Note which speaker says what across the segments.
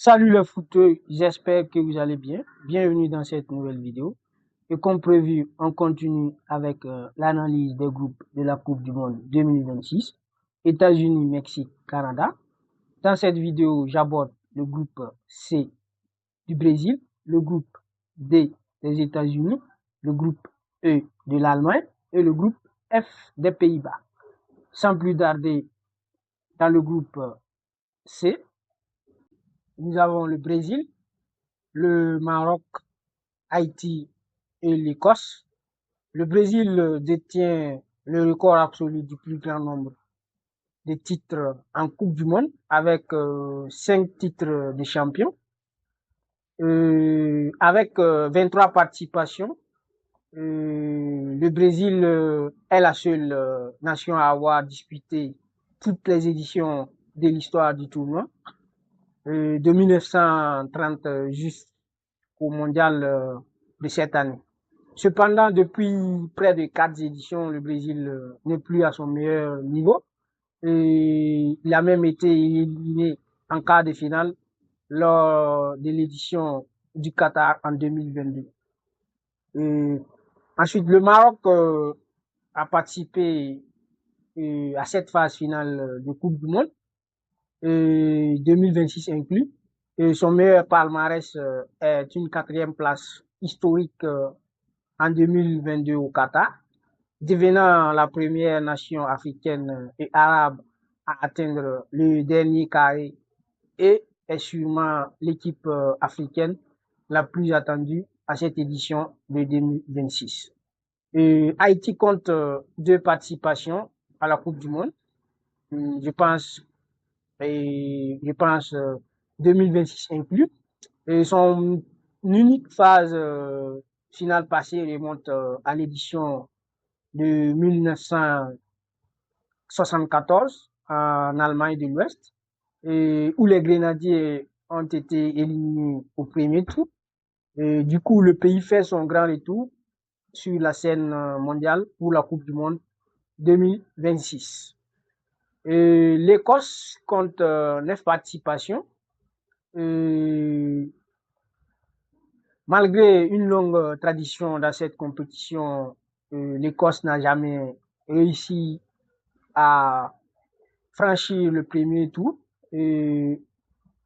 Speaker 1: Salut les footeux, j'espère que vous allez bien. Bienvenue dans cette nouvelle vidéo. Et comme prévu, on continue avec l'analyse des groupes de la Coupe du Monde 2026, États-Unis, Mexique, Canada. Dans cette vidéo, j'aborde le groupe C du Brésil, le groupe D des États-Unis, le groupe E de l'Allemagne et le groupe F des Pays-Bas. Sans plus tarder, dans le groupe C, nous avons le Brésil, le Maroc, Haïti et l'Écosse. Le Brésil détient le record absolu du plus grand nombre de titres en Coupe du Monde avec 5 titres de champion. Avec 23 participations, le Brésil est la seule nation à avoir disputé toutes les éditions de l'histoire du tournoi, de 1930 jusqu'au mondial de cette année. Cependant, depuis près de 4 éditions, le Brésil n'est plus à son meilleur niveau. Et il a même été éliminé en quart de finale lors de l'édition du Qatar en 2022. Et ensuite, le Maroc a participé à cette phase finale de Coupe du Monde, 2026 inclus. Et son meilleur palmarès est une 4e place historique en 2022 au Qatar, devenant la première nation africaine et arabe à atteindre le dernier carré et est sûrement l'équipe africaine la plus attendue à cette édition de 2026. Haïti compte 2 participations à la Coupe du Monde. Je pense 2026 inclus. Et son unique phase finale passée remonte à l'édition de 1974 en Allemagne de l'Ouest, où les Grenadiers ont été éliminés au premier tour. Et du coup, le pays fait son grand retour sur la scène mondiale pour la Coupe du Monde 2026. L'Écosse compte 9 participations. Malgré une longue tradition dans cette compétition, l'Écosse n'a jamais réussi à franchir le premier tour,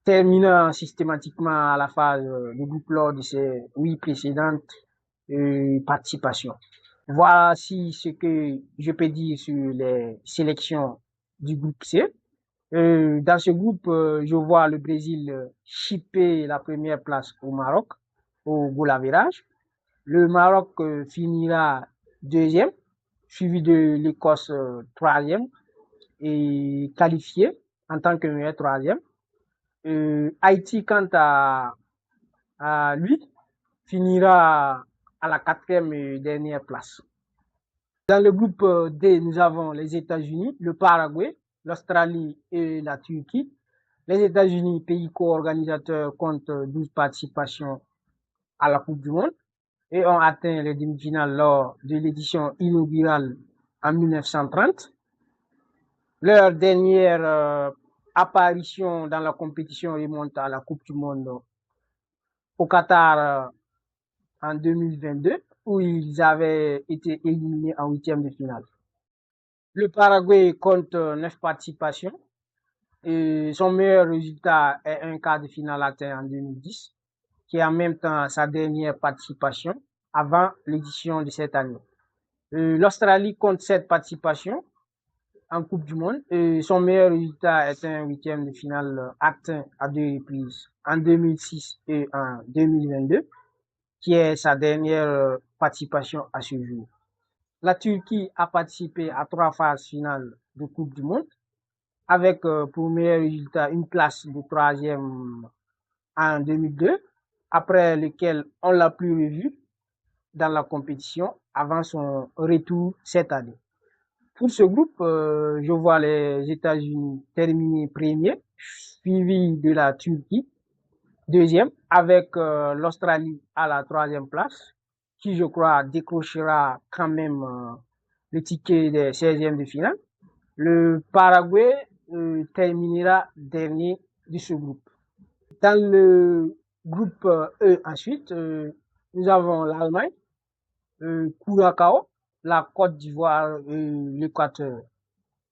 Speaker 1: terminant systématiquement à la phase de groupe lors de ses 8 précédentes participations. Voici ce que je peux dire sur les sélections du groupe C. Dans ce groupe, je vois le Brésil chipper la première place au Maroc au goal average. Le Maroc finira deuxième, suivi de l'Écosse troisième et qualifié en tant que meilleur troisième. Haïti, quant à lui, finira à la 4e et dernière place. Dans le groupe D, nous avons les États-Unis, le Paraguay, l'Australie et la Turquie. Les États-Unis, pays co-organisateur, comptent 12 participations à la Coupe du Monde et ont atteint les demi-finales lors de l'édition inaugurale en 1930. Leur dernière apparition dans la compétition remonte à la Coupe du Monde au Qatar en 2022, où ils avaient été éliminés en 8e de finale. Le Paraguay compte 9 participations et son meilleur résultat est un quart de finale atteint en 2010, qui est en même temps sa dernière participation avant l'édition de cette année. L'Australie compte 7 participations en Coupe du Monde et son meilleur résultat est un 8e de finale atteint à 2 reprises, en 2006 et en 2022, qui est sa dernière participation à ce jour. La Turquie a participé à 3 phases finales de Coupe du Monde, avec pour meilleur résultat une place de 3e en 2002, après lequel on l'a plus revu dans la compétition avant son retour cette année. Pour ce groupe, je vois les États-Unis terminer premier, suivi de la Turquie, deuxième, avec l'Australie à la 3e place, qui je crois décrochera quand même le ticket des 16e de finale. Le Paraguay terminera dernier de ce groupe. Dans le groupe E ensuite, nous avons l'Allemagne, Curaçao, la Côte d'Ivoire et l'Équateur.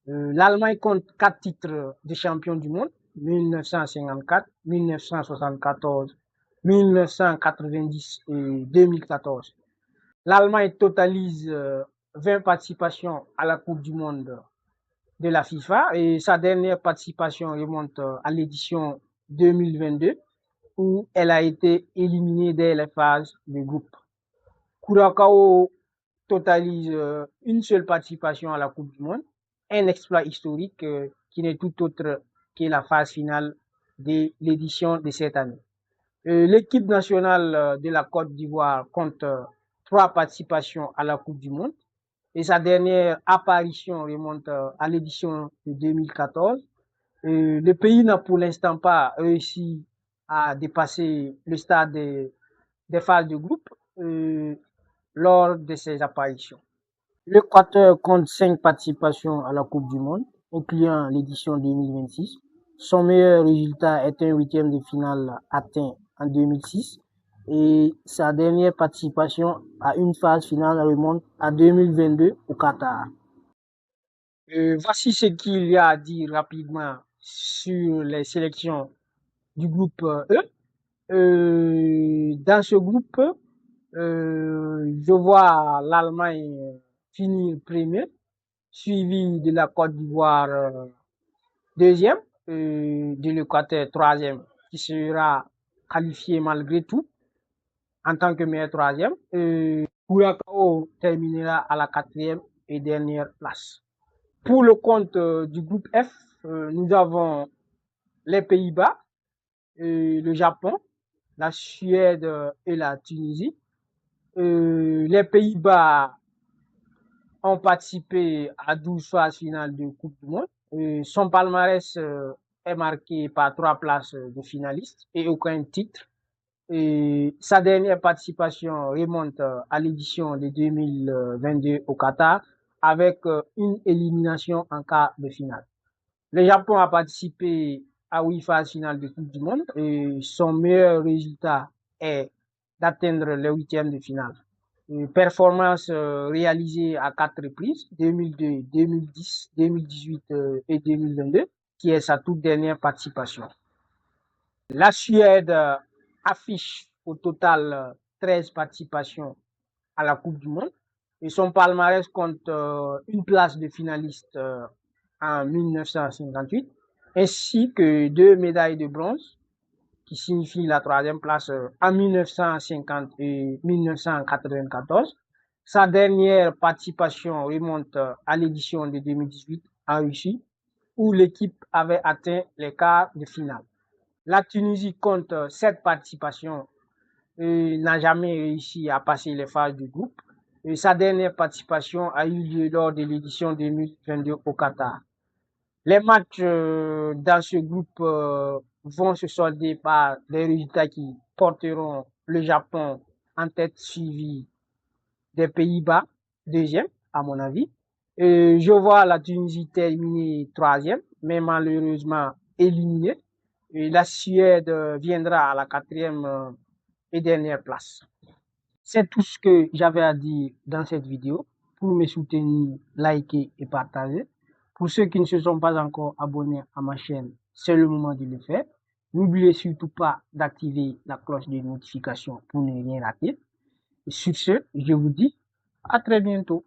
Speaker 1: L'Allemagne compte 4 titres de champion du monde, 1954, 1974, 1990 et 2014. L'Allemagne totalise 20 participations à la Coupe du monde de la FIFA et sa dernière participation remonte à l'édition 2022 où elle a été éliminée dès les phases de groupe. Curaçao totalise une seule participation à la Coupe du monde, un exploit historique qui n'est tout autre que la phase finale de l'édition de cette année. L'équipe nationale de la Côte d'Ivoire compte 3 participations à la Coupe du monde et sa dernière apparition remonte à l'édition de 2014. Le pays n'a pour l'instant pas réussi à dépasser le stade des phases de groupe lors de ses apparitions. L'Équateur compte 5 participations à la Coupe du monde, incluant l'édition 2026. Son meilleur résultat est un 8e de finale atteint en 2006 et sa dernière participation à une phase finale remonte à 2022 au Qatar. Voici ce qu'il y a à dire rapidement sur les sélections du groupe E. Dans ce groupe, je vois l'Allemagne finir premier, suivi de la Côte d'Ivoire deuxième, de l'Équateur troisième, qui sera qualifié malgré tout en tant que meilleur troisième. Curaçao terminera à la 4e et dernière place. Pour le compte du groupe F, nous avons les Pays-Bas, le Japon, la Suède et la Tunisie. Les Pays-Bas ont participé à 12 phases finales de Coupe du monde. Son palmarès est marqué par 3 places de finalistes et aucun titre. Sa dernière participation remonte à l'édition de 2022 au Qatar avec une élimination en quart de finale. Le Japon a participé à 8 phases finales de Coupe du monde et son meilleur résultat est d'atteindre les 8e de finale. Performance réalisée à 4 reprises, 2002, 2010, 2018 et 2022, qui est sa toute dernière participation. La Suède affiche au total 13 participations à la Coupe du monde et son palmarès compte une place de finaliste en 1958 ainsi que 2 médailles de bronze qui signifie la 3e place en 1950 et 1994. Sa dernière participation remonte à l'édition de 2018 en Russie où l'équipe avait atteint les quarts de finale. La Tunisie compte 7 participations et n'a jamais réussi à passer les phases du groupe. Et sa dernière participation a eu lieu lors de l'édition 2022 au Qatar. Les matchs dans ce groupe vont se solder par des résultats qui porteront le Japon en tête, suivi des Pays-Bas, deuxième, à mon avis. Je vois la Tunisie terminer troisième, mais malheureusement éliminée. Et la Suède viendra à la 4e et dernière place. C'est tout ce que j'avais à dire dans cette vidéo. Pour me soutenir, likez et partagez. Pour ceux qui ne se sont pas encore abonnés à ma chaîne, c'est le moment de le faire. N'oubliez surtout pas d'activer la cloche de notification pour ne rien rater. Et sur ce, je vous dis à très bientôt.